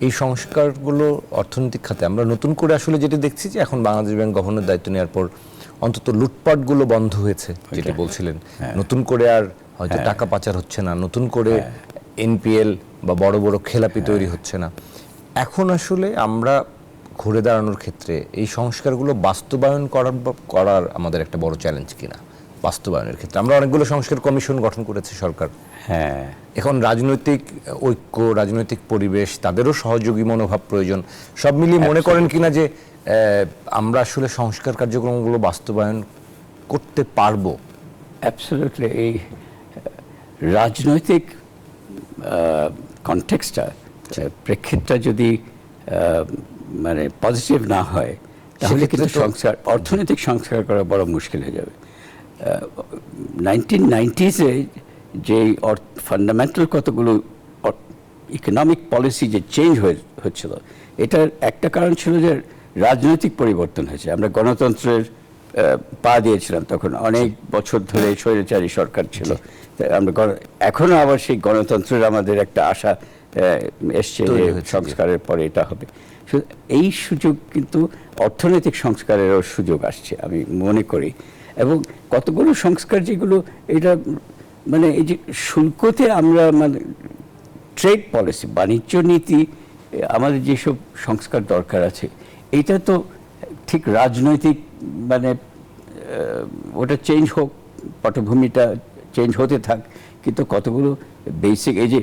এই সংস্কারগুলো অর্থনৈতিক খাতে আমরা নতুন করে আসলে যেটা দেখছি যে এখন বাংলাদেশ ব্যাংক গভর্নর দায়িত্ব নেওয়ার পর অন্তত লুটপাটগুলো বন্ধ হয়েছে, যেটা বলছিলেন। নতুন করে আর হয়তো টাকা পাচার হচ্ছে না, নতুন করে NPL বা বড় বড় খেলাপি তৈরি হচ্ছে না। এখন আসলে আমরা ঘুরে দাঁড়ানোর ক্ষেত্রে এই সংস্কারগুলো বাস্তবায়ন করার আমাদের একটা বড় চ্যালেঞ্জ কিনা বাস্তবায়নের ক্ষেত্রে? আমরা অনেকগুলো সংস্কার কমিশন গঠন করেছে সরকার। হ্যাঁ, এখন রাজনৈতিক ঐক্য, রাজনৈতিক পরিবেশ, তাদেরও সহযোগী মনোভাব প্রয়োজন। সব মিলিয়ে মনে করেন কিনা যে আমরা আসলে সংস্কার কার্যক্রমগুলো বাস্তবায়ন করতে পারবো? অ্যাবসলিউটলি। এই রাজনৈতিক কনটেক্সটটা, প্রেক্ষিতটা যদি মানে পজিটিভ না হয়, তাহলে কিন্তু অর্থনৈতিক সংস্কার করা বড় মুশকিল হয়ে যাবে। 1990s যে ফান্ডামেন্টাল কতগুলো ইকোনমিক পলিসি যে চেঞ্জ হচ্ছিল, এটার একটা কারণ ছিল যে রাজনৈতিক পরিবর্তন হয়েছে। আমরা গণতন্ত্রের পা দিয়েছিলাম, তখন অনেক বছর ধরে স্বৈরাচারী সরকার ছিল। আমরা এখনো আবার সেই গণতন্ত্রের আমাদের একটা আশা এসছে যে সংস্কারের পরে এটা হবে। এই সুযোগ কিন্তু অর্থনৈতিক সংস্কারেরও সুযোগ আসছে আমি মনে করি। এবং কতগুলো সংস্কার যেগুলো এটা মানে এই যে শুল্কতে আমরা মানে ট্রেড পলিসি, বাণিজ্য নীতি, আমাদের যেসব সংস্কার দরকার আছে, এটা তো ঠিক রাজনৈতিক মানে ওটা চেঞ্জ হোক, পটভূমিটা চেঞ্জ হতে থাক, কিন্তু কতগুলো বেসিক এই যে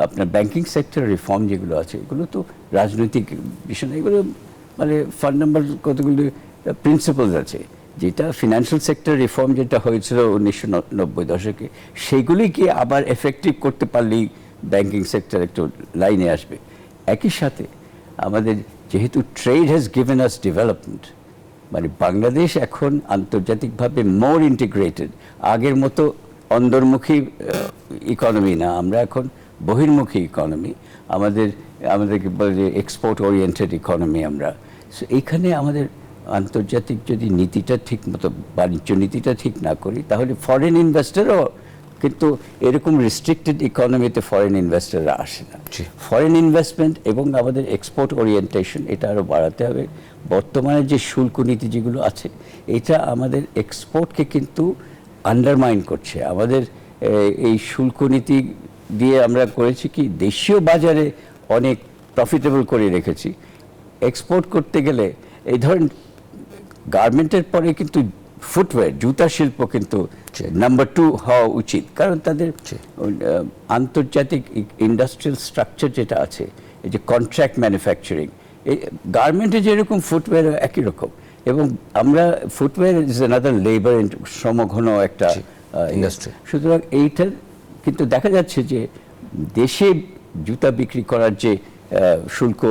আপনার ব্যাংকিং সেক্টর রিফর্ম যেগুলো আছে, এগুলো তো রাজনৈতিক বিষয় না, এগুলো মানে ফান্ডামেন্টাল কতগুলো প্রিন্সিপালস আছে। যেটা ফিনান্সিয়াল সেক্টর রিফর্ম যেটা হয়েছিল 1990 দশকে, সেগুলিকে আবার এফেক্টিভ করতে পারলেই ব্যাংকিং সেক্টর একটু লাইনে আসবে। একই সাথে আমাদের যেহেতু trade has given us development, মানে বাংলাদেশ এখন আন্তর্জাতিকভাবে মোর ইন্টিগ্রেটেড, আগের মতো অন্দরমুখী ইকোনমি না, আমরা এখন বহির্মুখী ইকোনমি। আমাদেরকে বলে যে এক্সপোর্ট ওরিয়েন্টেড ইকোনমি আমরা। সো এইখানে আমাদের আন্তর্জাতিক যদি নীতিটা ঠিক মতো, বাণিজ্য নীতিটা ঠিক না করি, তাহলে ফরেন ইনভেস্টরও কিন্তু এরকম রেস্ট্রিক্টেড ইকোনমিতে ফরেন ইনভেস্টররা আসে না। ফরেন ইনভেস্টমেন্ট এবং আমাদের এক্সপোর্ট ওরিয়েন্টেশন এটা আরও বাড়াতে হবে। বর্তমানে যে শুল্ক নীতি যেগুলো আছে, এটা আমাদের এক্সপোর্টকে কিন্তু আন্ডারমাইন করছে। আমাদের এই শুল্ক নীতি দিয়ে আমরা করেছি কি, দেশীয় বাজারে অনেক প্রফিটেবল করে রেখেছি। এক্সপোর্ট করতে গেলে এই ধরেন গার্মেন্টের পরে কিন্তু ফুটওয়্যার, জুতা শিল্প কিন্তু নাম্বার 2 হওয়া উচিত, কারণ তাদের আন্তর্জাতিক ইন্ডাস্ট্রিয়াল স্ট্রাকচার যেটা আছে, এই যে কন্ট্রাক্ট ম্যানুফ্যাকচারিং, এই গার্মেন্টে যেরকম ফুটওয়্যার একই রকম। এবং আমরা ফুটওয়্যার ইজ অ্যানাদার লেবার, শ্রমঘন একটা ইন্ডাস্ট্রি। সুতরাং এইটার কিন্তু দেখা যাচ্ছে যে দেশে জুতা বিক্রি করার যে শুল্ক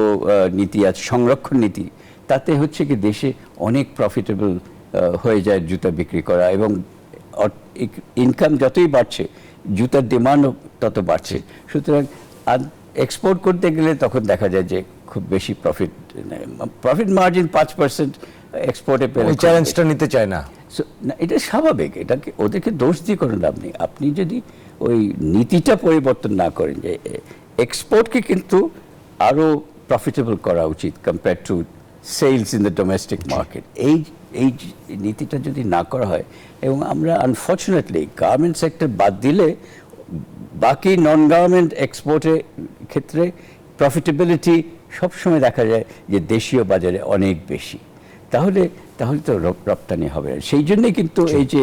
নীতি আছে, সংরক্ষণ নীতি, তাতে হচ্ছে কি দেশে অনেক প্রফিটেবল হয়ে যায় জুতা বিক্রি করা, এবং ইনকাম যতই বাড়ছে জুতার ডিমান্ডও তত বাড়ছে। সুতরাং এক্সপোর্ট করতে গেলে তখন দেখা যায় যে খুব বেশি প্রফিট মার্জিন 5% এক্সপোর্টে পেলে চ্যালেঞ্জটা নিতে চায় না। এটা স্বাভাবিক, এটাকে ওদেরকে দোষ দিয়ে করেন লাভ নেই। আপনি যদি ওই নীতিটা পরিবর্তন না করেন যে এক্সপোর্টকে কিন্তু আরও প্রফিটেবল করা উচিত compare to sales in the domestic market, এই নীতিটা যদি না করা হয়, এবং আমরা আনফর্চুনেটলি গার্মেন্ট সেক্টর বাদ দিলে বাকি নন গার্মেন্ট এক্সপোর্টের ক্ষেত্রে প্রফিটেবিলিটি সবসময় দেখা যায় যে দেশীয় বাজারে অনেক বেশি। তাহলে তো রপ্তানি হবে না। সেই জন্যই কিন্তু এই যে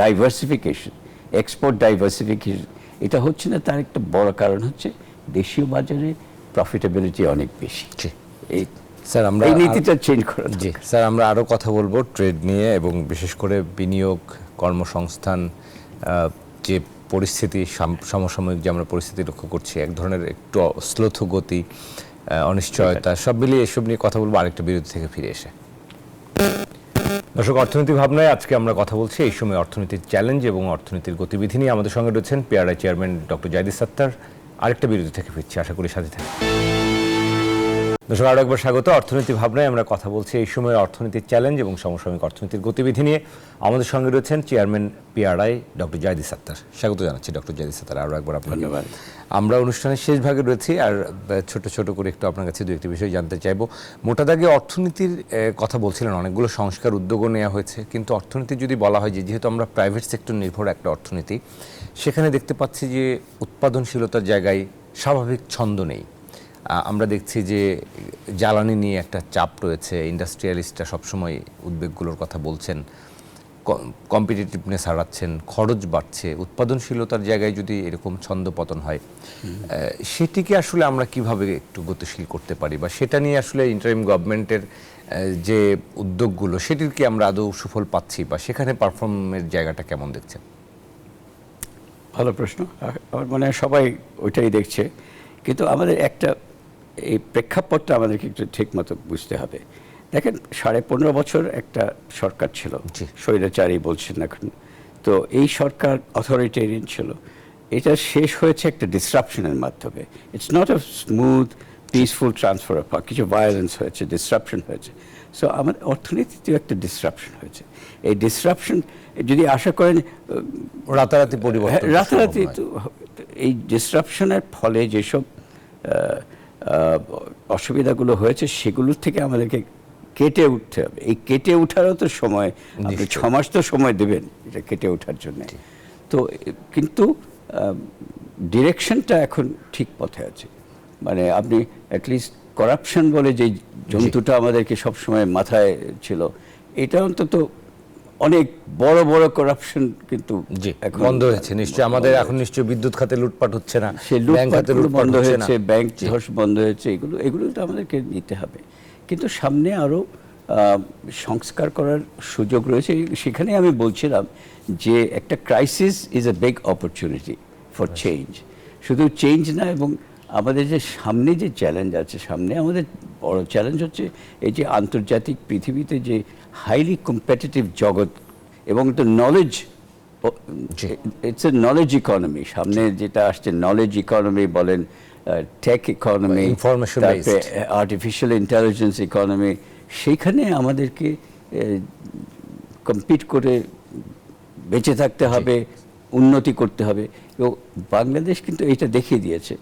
ডাইভার্সিফিকেশন, এক্সপোর্ট ডাইভার্সিফিকেশন, এটা হচ্ছে না, তার একটা বড় কারণ হচ্ছে দেশীয় বাজারে প্রফিটেবিলিটি অনেক বেশি। স্যার আমরা এই নীতিটা চেঞ্জ করা। জি স্যার, আমরা আরও কথা বলবো ট্রেড নিয়ে, এবং বিশেষ করে বিনিয়োগ, কর্মসংস্থান, যে পরিস্থিতি সমসাময়িক যে আমরা পরিস্থিতি লক্ষ্য করছি, এক ধরনের একটু শ্লথ গতি, অনিশ্চয়তা, সব মিলিয়ে এসব নিয়ে কথা বলবো আরেকটা বিরতি থেকে ফিরে এসে। দর্শক, অর্থনীতি ভাবনায় আজকে আমরা কথা বলছি এই সময় অর্থনীতির চ্যালেঞ্জ এবং অর্থনীতির গতিবিধি নিয়ে। আমাদের সঙ্গে রয়েছেন PRI chairman doctor Zahid Sattar. আরেকটা বিরতি থেকে ফিরছি, আশা করি সাথে থাকবেন। দর্শক, আরও একবার স্বাগত। অর্থনীতি ভাবনায় আমরা কথা বলছি এই সময় অর্থনীতির চ্যালেঞ্জ এবং সমসাময়িক অর্থনীতির গতিবিধি নিয়ে। আমাদের সঙ্গে রয়েছেন chairman PRI doctor Zahid Sattar. স্বাগত জানাচ্ছি ডক্টর জাহিদ সাত্তার, আরও একবার আপনাকে। ধন্যবাদ। আমরা অনুষ্ঠানের শেষ ভাগে রয়েছি, আর ছোট ছোট করে একটু আপনার কাছে দু একটি বিষয় জানতে চাইবো। মোটা দাগে অর্থনীতির কথা বলছিলেন, অনেকগুলো সংস্কার উদ্যোগও নেওয়া হয়েছে, কিন্তু অর্থনীতি যদি বলা হয় যে যেহেতু আমরা প্রাইভেট সেক্টর নির্ভর একটা অর্থনীতি, সেখানে দেখতে পাচ্ছি যে উৎপাদনশীলতার জায়গায় স্বাভাবিক ছন্দ নেই। আমরা দেখছি যে জ্বালানি নিয়ে একটা চাপ রয়েছে, ইন্ডাস্ট্রিয়ালিস্টরা সবসময় উদ্বেগগুলোর কথা বলছেন, কম্পিটিটিভনেস হারাচ্ছেন, খরচ বাড়ছে। উৎপাদনশীলতার জায়গায় যদি এরকম ছন্দপতন হয়, সেটিকে আসলে আমরা কিভাবে একটু গতিশীল করতে পারি, বা সেটা নিয়ে আসলে ইন্টারিম গভর্নমেন্টের যে উদ্যোগগুলো, সেটির কি আমরা আদৌ সুফল পাচ্ছি, বা সেখানে পারফর্মের জায়গাটা কেমন দেখছেন? ভালো প্রশ্ন। আমার মনে হয় সবাই ওইটাই দেখছে, কিন্তু আমাদের একটা এই প্রেক্ষাপটটা আমাদেরকে একটু ঠিক মতো বুঝতে হবে। দেখেন, 15.5 বছর একটা সরকার ছিল, স্বৈরাচারী বলছেন এখন, তো এই সরকার অথরিটেরিয়ান ছিল। এটা শেষ হয়েছে একটা ডিসরাপশনের মাধ্যমে। It's not a smooth peaceful transfer of power, কিছু ভায়োলেন্স হয়েছে, ডিসরাপশন হয়েছে। সো আমাদের অর্থনীতিতেও একটা ডিসরাপশন হয়েছে। এই ডিসরাপশন যদি আশা করেন রাতারাতি পরিবর্তন, রাতারাতি, তো এই ডিসরাপশনের ফলে যেসব অসুবিধাগুলো হয়েছে সেগুলোর থেকে আমাদেরকে কেটে উঠতে হবে। এই কেটে ওঠারও তো সময়, আপনি 6 মাস তো সময় দেবেন এটা কেটে ওঠার জন্য। তো কিন্তু ডিরেকশনটা এখন ঠিক পথে আছে। মানে আপনি অ্যাটলিস্ট করাপশন বলে যে জন্তুটা আমাদেরকে সবসময় মাথায় ছিল, এটা অন্তত অনেক বড় বড় করাপশন কিন্তু এখন বন্ধ হয়েছে। নিশ্চয়ই আমাদের এখন নিশ্চয়ই বিদ্যুৎ খাতে লুটপাট হচ্ছে না, সেই লুটপাটগুলো বন্ধ হয়েছে, ব্যাংক ধস বন্ধ হয়েছে, এগুলো তো আমাদেরকে নিতে হবে। কিন্তু সামনে আরও সংস্কার করার সুযোগ রয়েছে। সেখানে আমি বলছিলাম যে একটা crisis is a big opportunity for change. শুধু চেঞ্জ না, এবং আমাদের যে সামনে যে চ্যালেঞ্জ আছে, সামনে আমাদের বড় চ্যালেঞ্জ হচ্ছে এই যে আন্তর্জাতিক পৃথিবীতে যে হাইলি কম্পিটিটিভ জগৎ, এবং তো knowledge, it's a knowledge economy. সামনে যেটা আসছে নলেজ ইকোনমি বলেন, টেক ইকোনমি, ইনফরমেশন তারপরে আর্টিফিশিয়াল ইন্টেলিজেন্স ইকোনমি, সেইখানে আমাদেরকে কম্পিট করে বেঁচে থাকতে হবে, উন্নতি করতে হবে। এবং বাংলাদেশ কিন্তু এটা দেখিয়ে দিয়েছে।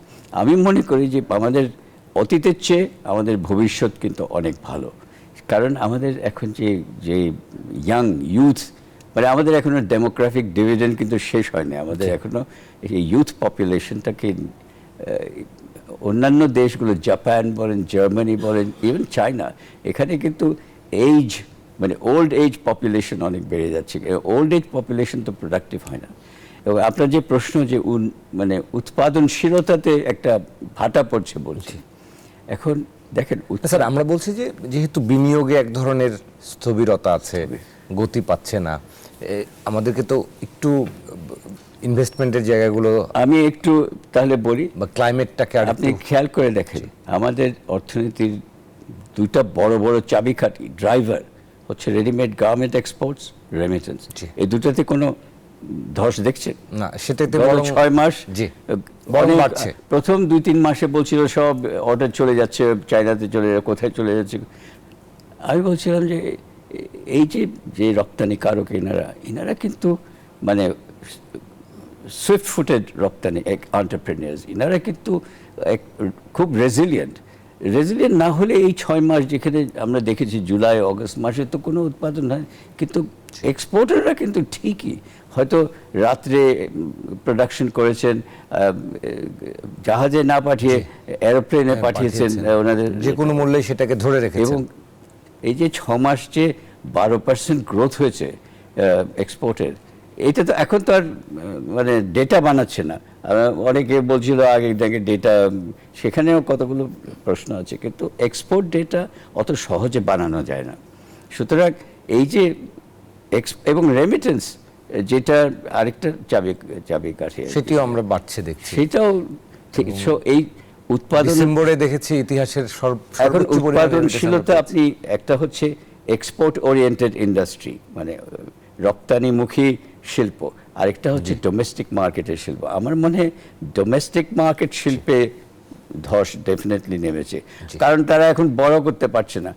আমি মনে করি যে আমাদের অতীতের চেয়ে আমাদের ভবিষ্যৎ কিন্তু অনেক ভালো, কারণ আমাদের এখন যে যে ইয়াং ইউথ, মানে আমাদের এখনো ডেমোগ্রাফিক ডিভিডেন্ড কিন্তু শেষ হয়নি। আমাদের এখনো এই ইউথ পপুলেশনটাকে অন্যান্য দেশগুলো, জাপান বলেন, জার্মানি বলেন, ইভেন চায়না, এখানে কিন্তু এইজ, মানে ওল্ড এজ পপুলেশন অনেক বেড়ে যাচ্ছে। ওল্ড এজ পপুলেশন তো প্রোডাক্টিভ হয় না। এবং আপনার যে প্রশ্ন যে মানে উৎপাদনশীলতাতে একটা ভাটা পড়ছে বলছি, এখন দেখেন স্যার, আমরা বলছি যে যেহেতু বিনিয়োগে এক ধরনের স্থবিরতা আছে, গতি পাচ্ছে না, আমাদেরকে তো একটু ইনভেস্টমেন্টের জায়গাগুলো, আমি একটু তাহলে বলি, বা ক্লাইমেটটাকে আর আপনি খেয়াল করে দেখেন আমাদের অর্থনীতির দুইটা বড় বড় চাবিকাঠি ড্রাইভার হচ্ছে রেডিমেড গার্মেন্ট এক্সপোর্টস, রেমিটেন্স। এই দুটাতে কোনো ধস দেখছেন না, সেটাতে গত 6 মাস জি বরং অনেক বাড়ছে। প্রথম 2-3 মাসে বলছিল সব অর্ডার চলে যাচ্ছে চায়নাতে, চলে যাচ্ছে, কোথায় চলে যাচ্ছে। আমি বলছিলাম যে এই যে যে রপ্তানিকারক এনারা কিন্তু মানে সুইফট ফুটেড রপ্তানি এন্টারপ্রেনিয়ার্স, এনারা কিন্তু খুব রেজিলিয়েন্ট না হলে এই 6 মাস যেখানে আমরা দেখেছি জুলাই আগস্ট মাসে তো কোনো উৎপাদন হয়, কিন্তু এক্সপোর্টাররা কিন্তু ঠিকই হয়তো রাত্রে প্রোডাকশন করেছেন, জাহাজে না পাঠিয়ে এরোপ্লেনে পাঠিয়েছেন ওনাদের, যে কোনো মূল্যে সেটাকে ধরে রেখেছেন। এবং এই যে 6 মাস যে 12% গ্রোথ হয়েছে এক্সপোর্টের, এটা তো এখন তো আর মানে ডেটা বানাচ্ছে না। অনেকে বলছিল আগে দেখে ডেটা, সেখানেও কতগুলো প্রশ্ন আছে, কিন্তু এক্সপোর্ট ডেটা অত সহজে বানানো যায় না। সুতরাং এই যে এবং রেমিটেন্স, যেটা আরেকটা চাবিকাঠি, সেটিও আমরা বাড়ছে দেখছি, সেটাও ঠিক। এই উৎপাদন ডিসেম্বরে দেখেছি ইতিহাসের এখন উৎপাদনশীলতা, আপনি একটা হচ্ছে এক্সপোর্ট ওরিয়েন্টেড ইন্ডাস্ট্রি, মানে রপ্তানিমুখী শিল্প, আরেকটা হচ্ছে ডোমেস্টিক মার্কেটের শিল্প। আমার মনে হয় ডোমেস্টিক মার্কেট শিল্পে ধস ডেফিনেটলি নেমেছে, কারণ তারা এখন বড় করতে পারছে না।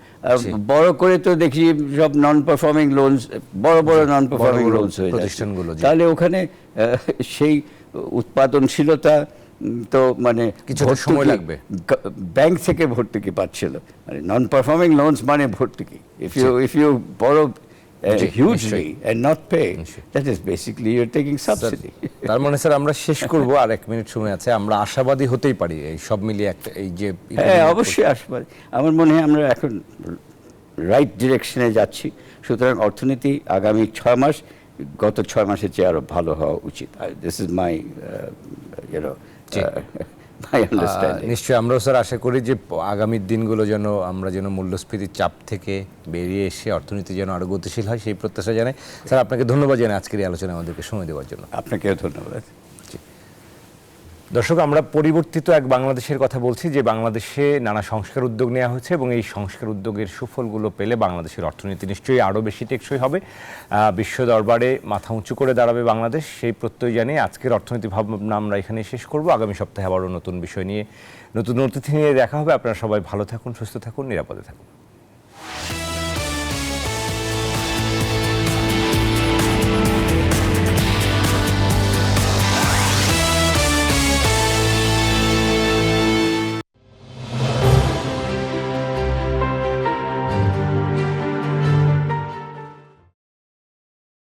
বড় করে তো দেখি সব নন পারফর্মিং লোনস, বড় বড় নন পারফর্মিং লোনস হয়ে যাচ্ছে, তাহলে ওখানে সেই উৎপাদনশীলতা তো মানে কিছুটা সময় লাগবে। ব্যাংক থেকে ভর্তুকি পাচ্ছিল, মানে নন পারফর্মিং লোনস মানে ভর্তুকি। ইফ ইউ বড় hugely and not pay, that is basically you're taking subsidy. তার মানে স্যার আমরা শেষ করব, আর 1 মিনিট সময় আছে, আমরা আশাবাদী হতেই পারি এই সব মিলিয়ে একটা, এই যে হ্যাঁ অবশ্যই আশাবাদী। আমার মনে হয় আমরা এখন রাইট ডিরেকশনে যাচ্ছি। সুতরাং অর্থনীতি আগামী 6 মাস গত 6 মাসের চেয়ে আরো ভালো হওয়া উচিত। দিস ইজ মাই নিশ্চয়ই আমরাও স্যার আশা করি যে আগামী দিনগুলো যেন আমরা মূল্যস্ফীতির চাপ থেকে বেরিয়ে এসে অর্থনীতি যেন আরো গতিশীল হয়, সেই প্রত্যাশা জানাই। স্যার আপনাকে ধন্যবাদ জানাই আজকের এই আলোচনায় আমাদেরকে সময় দেওয়ার জন্য। আপনাকেও ধন্যবাদ। দর্শক, আমরা পরিবর্তিত এক বাংলাদেশের কথা বলছি, যে বাংলাদেশে নানা সংস্কার উদ্যোগ নেওয়া হয়েছে, এবং এই সংস্কার উদ্যোগের সুফলগুলো পেলে বাংলাদেশের অর্থনীতি নিশ্চয়ই আরও বেশি টেকসই হবে, বিশ্ব দরবারে মাথা উঁচু করে দাঁড়াবে বাংলাদেশ, সেই প্রত্যয় জানিয়ে আজকের অর্থনীতি ভাবনা আমরা এখানে শেষ করব। আগামী সপ্তাহে আবারও নতুন বিষয় নিয়ে, নতুন অতিথি নিয়ে দেখা হবে। আপনারা সবাই ভালো থাকুন, সুস্থ থাকুন, নিরাপদে থাকুন।